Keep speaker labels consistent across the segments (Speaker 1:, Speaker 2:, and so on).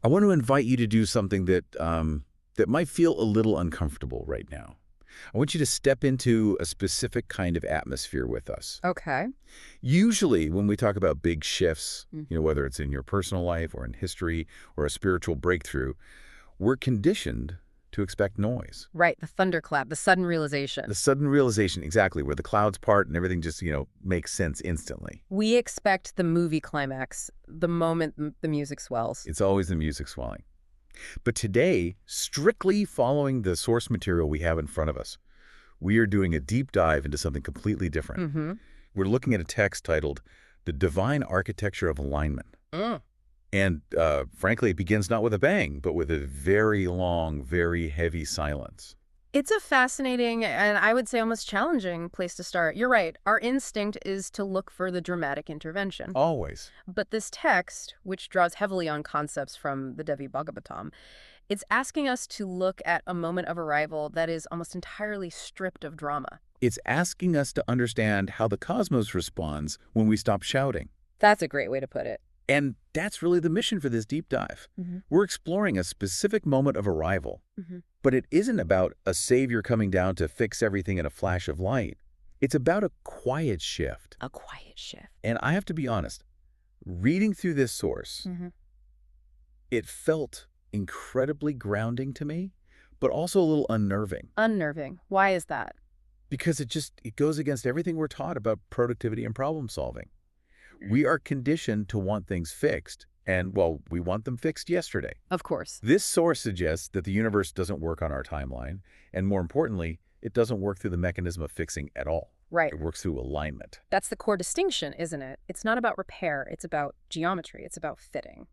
Speaker 1: I want to invite you to do something that might feel a little uncomfortable right now. I want you to step into a specific kind of atmosphere with us.
Speaker 2: Okay.
Speaker 1: Usually, when we talk about big shifts,
Speaker 2: Mm.
Speaker 1: whether it's in your personal life or in history or a spiritual breakthrough, we're conditioned to expect noise.
Speaker 2: Right, the thunderclap, the sudden realization.
Speaker 1: The sudden realization, exactly, where the clouds part and everything just, makes sense instantly.
Speaker 2: We expect the movie climax, the moment the music swells.
Speaker 1: It's always the music swelling. But today, strictly following the source material we have in front of us, we are doing a deep dive into something completely different.
Speaker 2: Mm-hmm.
Speaker 1: We're looking at a text titled, The Divine Architecture of Alignment.
Speaker 2: Mm.
Speaker 1: And frankly, it begins not with a bang, but with a very long, very heavy silence.
Speaker 2: It's a fascinating and I would say almost challenging place to start. You're right. Our instinct is to look for the dramatic intervention.
Speaker 1: Always.
Speaker 2: But this text, which draws heavily on concepts from the Devi Bhagavatam, it's asking us to look at a moment of arrival that is almost entirely stripped of drama.
Speaker 1: It's asking us to understand how the cosmos responds when we stop shouting.
Speaker 2: That's a great way to put it.
Speaker 1: And that's really the mission for this deep dive.
Speaker 2: Mm-hmm.
Speaker 1: We're exploring a specific moment of arrival.
Speaker 2: Mm-hmm.
Speaker 1: But it isn't about a savior coming down to fix everything in a flash of light. It's about a quiet shift.
Speaker 2: A quiet shift.
Speaker 1: And I have to be honest, reading through this source,
Speaker 2: Mm-hmm.
Speaker 1: it felt incredibly grounding to me, but also a little unnerving.
Speaker 2: Unnerving. Why is that?
Speaker 1: Because it goes against everything we're taught about productivity and problem solving. We are conditioned to want things fixed, and, well, we want them fixed yesterday.
Speaker 2: Of course.
Speaker 1: This source suggests that the universe doesn't work on our timeline, and more importantly, it doesn't work through the mechanism of fixing at all.
Speaker 2: Right.
Speaker 1: It works through alignment.
Speaker 2: That's the core distinction, isn't it? It's not about repair. It's about geometry. It's about fitting.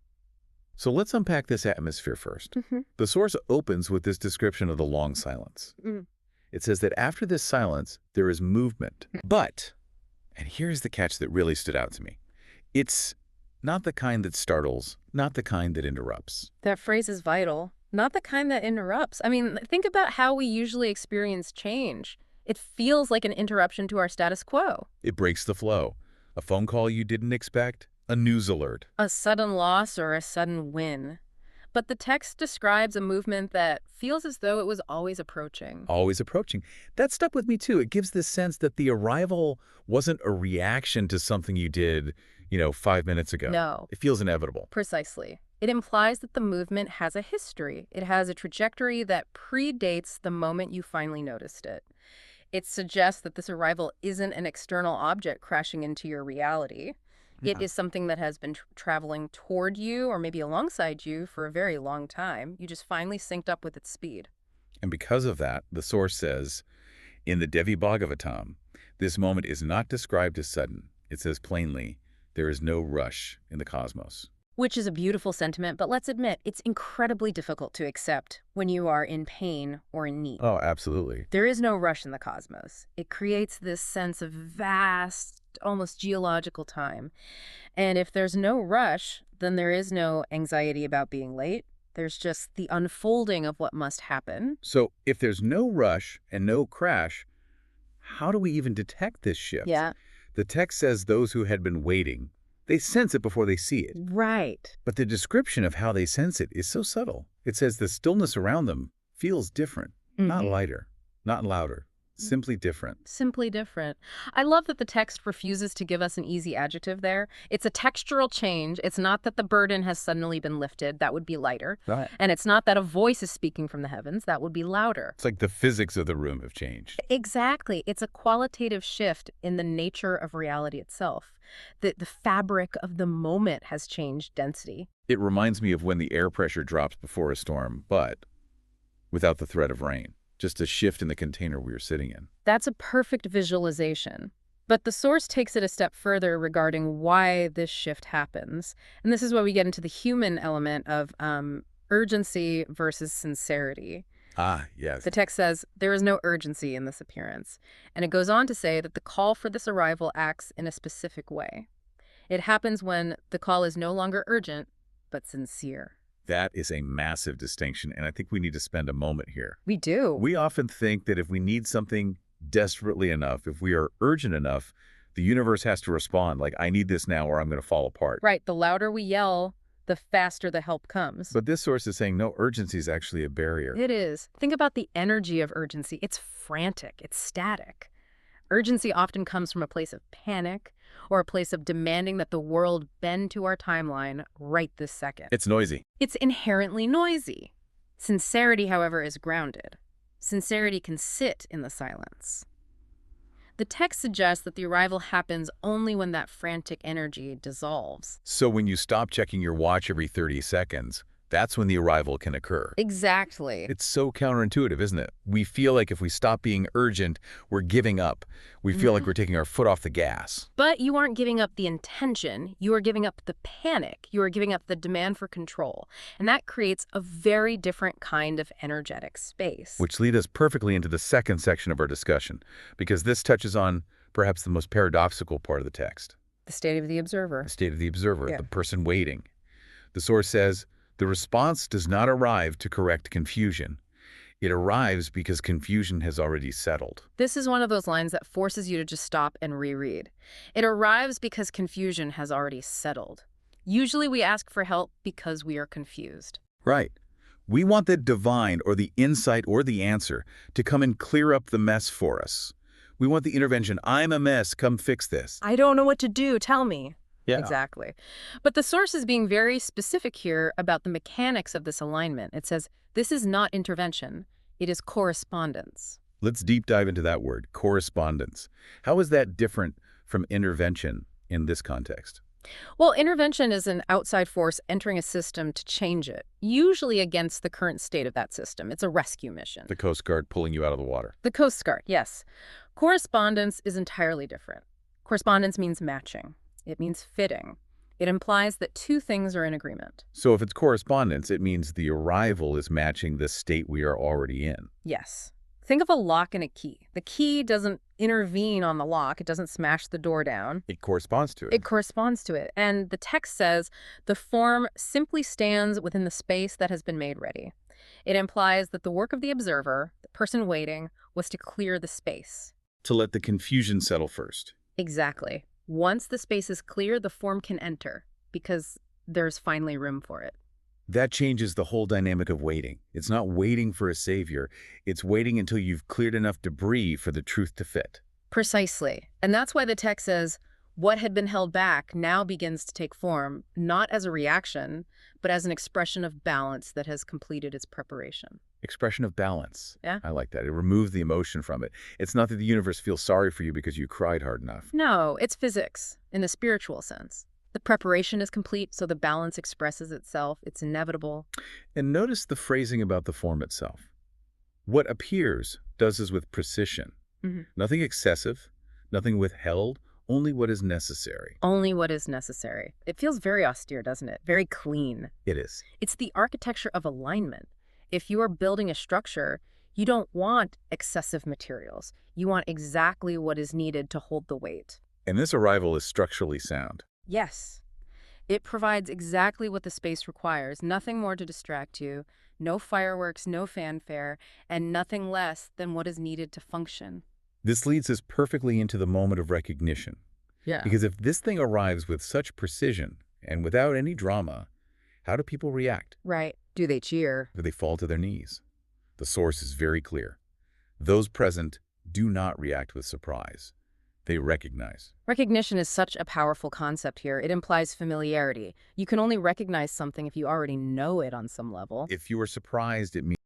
Speaker 1: So let's unpack this atmosphere first.
Speaker 2: Mm-hmm.
Speaker 1: The source opens with this description of the long silence.
Speaker 2: Mm.
Speaker 1: It says that after this silence, there is movement. But, and here's the catch that really stood out to me, it's not the kind that startles, not the kind that interrupts.
Speaker 2: That phrase is vital. Not the kind that interrupts. I mean, think about how we usually experience change. It feels like an interruption to our status quo.
Speaker 1: It breaks the flow. A phone call you didn't expect, a news alert.
Speaker 2: A sudden loss or a sudden win. But the text describes a movement that feels as though it was always approaching.
Speaker 1: Always approaching. That stuck with me too. It gives this sense that the arrival wasn't a reaction to something you did, 5 minutes ago.
Speaker 2: No.
Speaker 1: It feels inevitable.
Speaker 2: Precisely. It implies that the movement has a history. It has a trajectory that predates the moment you finally noticed it. It suggests that this arrival isn't an external object crashing into your reality.
Speaker 1: Yeah.
Speaker 2: It is something that has been traveling toward you or maybe alongside you for a very long time. You just finally synced up with its speed.
Speaker 1: And because of that, the source says, in the Devi Bhagavatam, this moment is not described as sudden. It says plainly, there is no rush in the cosmos.
Speaker 2: Which is a beautiful sentiment, but let's admit, it's incredibly difficult to accept when you are in pain or in need.
Speaker 1: Oh, absolutely.
Speaker 2: There is no rush in the cosmos. It creates this sense of vast, almost geological time. And if there's no rush, then there is no anxiety about being late. There's just the unfolding of what must happen.
Speaker 1: So if there's no rush and no crash, how do we even detect this shift?
Speaker 2: Yeah.
Speaker 1: The text says those who had been waiting, they sense it before they see it.
Speaker 2: Right.
Speaker 1: But the description of how they sense it is so subtle. It says the stillness around them feels different, not lighter, not louder, simply different.
Speaker 2: Simply different. I love that the text refuses to give us an easy adjective there. It's a textural change. It's not that the burden has suddenly been lifted. That would be lighter.
Speaker 1: Right.
Speaker 2: And it's not that a voice is speaking from the heavens. That would be louder.
Speaker 1: It's like the physics of the room have changed.
Speaker 2: Exactly. It's a qualitative shift in the nature of reality itself. The fabric of the moment has changed density.
Speaker 1: It reminds me of when the air pressure drops before a storm, but without the threat of rain. Just a shift in the container we were sitting in.
Speaker 2: That's a perfect visualization. But the source takes it a step further regarding why this shift happens. And this is where we get into the human element of urgency versus sincerity.
Speaker 1: Ah, yes.
Speaker 2: The text says, there is no urgency in this appearance. And it goes on to say that the call for this arrival acts in a specific way. It happens when the call is no longer urgent, but sincere.
Speaker 1: That is a massive distinction, and I think we need to spend a moment here.
Speaker 2: We do.
Speaker 1: We often think that if we need something desperately enough, if we are urgent enough, the universe has to respond like, I need this now or I'm going to fall apart.
Speaker 2: Right. The louder we yell, the faster the help comes.
Speaker 1: But this source is saying no, urgency is actually a barrier.
Speaker 2: It is. Think about the energy of urgency. It's frantic. It's static. Urgency often comes from a place of panic or a place of demanding that the world bend to our timeline right this second.
Speaker 1: It's noisy.
Speaker 2: It's inherently noisy. Sincerity, however, is grounded. Sincerity can sit in the silence. The text suggests that the arrival happens only when that frantic energy dissolves.
Speaker 1: So when you stop checking your watch every 30 seconds, that's when the arrival can occur.
Speaker 2: Exactly.
Speaker 1: It's so counterintuitive, isn't it? We feel like if we stop being urgent, we're giving up. We feel like we're taking our foot off the gas.
Speaker 2: But you aren't giving up the intention. You are giving up the panic. You are giving up the demand for control. And that creates a very different kind of energetic space.
Speaker 1: Which leads us perfectly into the second section of our discussion, because this touches on perhaps the most paradoxical part of the text.
Speaker 2: The state of the observer.
Speaker 1: The state of the observer,
Speaker 2: Yeah.
Speaker 1: the person waiting. The source says, the response does not arrive to correct confusion. It arrives because confusion has already settled.
Speaker 2: This is one of those lines that forces you to just stop and reread. It arrives because confusion has already settled. Usually we ask for help because we are confused.
Speaker 1: Right. We want the divine or the insight or the answer to come and clear up the mess for us. We want the intervention. I'm a mess. Come fix this.
Speaker 2: I don't know what to do. Tell me.
Speaker 1: Yeah.
Speaker 2: Exactly. But the source is being very specific here about the mechanics of this alignment. It says, this is not intervention. It is correspondence.
Speaker 1: Let's deep dive into that word, correspondence. How is that different from intervention in this context?
Speaker 2: Well, intervention is an outside force entering a system to change it, usually against the current state of that system. It's a rescue mission.
Speaker 1: The Coast Guard pulling you out of the water.
Speaker 2: The Coast Guard, yes. Correspondence is entirely different. Correspondence means matching. It means fitting. It implies that two things are in agreement.
Speaker 1: So if it's correspondence, it means the arrival is matching the state we are already in.
Speaker 2: Yes. Think of a lock and a key. The key doesn't intervene on the lock. It doesn't smash the door down.
Speaker 1: It corresponds to it.
Speaker 2: It corresponds to it. And the text says the form simply stands within the space that has been made ready. It implies that the work of the observer, the person waiting, was to clear the space.
Speaker 1: To let the confusion settle first.
Speaker 2: Exactly. Once the space is clear, the form can enter because there's finally room for it.
Speaker 1: That changes the whole dynamic of waiting. It's not waiting for a savior. It's waiting until you've cleared enough debris for the truth to fit.
Speaker 2: Precisely. And that's why the text says, what had been held back now begins to take form, not as a reaction, but as an expression of balance that has completed its preparation.
Speaker 1: Expression of balance.
Speaker 2: Yeah.
Speaker 1: I like that. It removes the emotion from it. It's not that the universe feels sorry for you because you cried hard enough.
Speaker 2: No, it's physics in the spiritual sense. The preparation is complete, so the balance expresses itself. It's inevitable.
Speaker 1: And notice the phrasing about the form itself. What appears does is with precision. Nothing excessive, nothing withheld, only what is necessary.
Speaker 2: Only what is necessary. It feels very austere, doesn't it? Very clean.
Speaker 1: It is.
Speaker 2: It's the architecture of alignment. If you are building a structure, you don't want excessive materials. You want exactly what is needed to hold the weight.
Speaker 1: And this arrival is structurally sound.
Speaker 2: Yes. It provides exactly what the space requires, nothing more to distract you, no fireworks, no fanfare, and nothing less than what is needed to function.
Speaker 1: This leads us perfectly into the moment of recognition.
Speaker 2: Yeah.
Speaker 1: Because if this thing arrives with such precision and without any drama, how do people react?
Speaker 2: Right. Do they cheer?
Speaker 1: Do they fall to their knees? The source is very clear. Those present do not react with surprise. They recognize.
Speaker 2: Recognition is such a powerful concept here. It implies familiarity. You can only recognize something if you already know it on some level.
Speaker 1: If you are surprised, it means